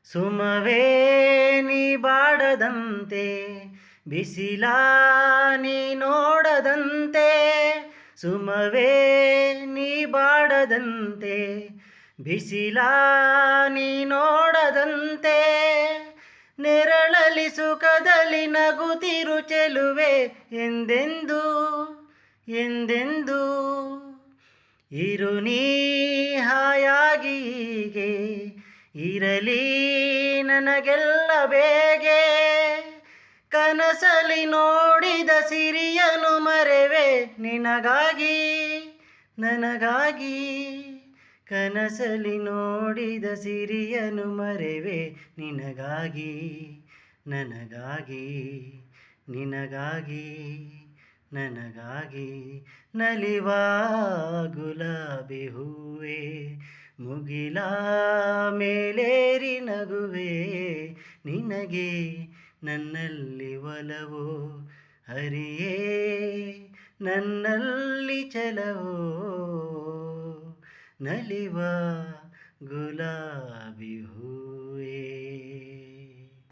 ಸುಮವೇ ನೀ ಬಾಡದಂತೆ ಬಿಸಿಲ ನೀ ನೋಡದಂತೆ ಸುಮವೇ ನೀ ಬಾಡದಂತೆ ಬಿಸಿಲ ನೀ ನೋಡದಂತೆ ನೆರಳಲಿ ಸುಖದಲ್ಲಿ ನಗುತ್ತಿರು ಚೆಲುವೆ ಎಂದೆಂದು ಎಂದೆಂದು ಇರು ನೀ ಹಾಯಾಗಿ ಹೀಗೆ ಇರಲಿ ನನಗೆಲ್ಲ ಬೇಗೆ ಕನಸಲಿ ನೋಡಿದ ಸಿರಿಯನು ಮರೆವೆ ನಿನಗಾಗಿ ನನಗಾಗಿ ಕನಸಲಿ ನೋಡಿದ ಸಿರಿಯನು ಮರೆವೆ ನಿನಗಾಗಿ ನನಗಾಗಿ ನಿನಗಾಗಿ ನನಗಾಗಿ ನಲಿವ ಗುಲಾಬಿ ಹೂವೆ ಮುಗಿಲ ಮೇಲೇರಿ ನಗುವೆ ನಿನಗೆ ನನ್ನಲ್ಲಿ ಒಲವು ಹರಿಯೇ ನನ್ನಲ್ಲಿ ಛಲವೋ ನಲಿವ ಗುಲಾಬಿ ಹೂವೇ.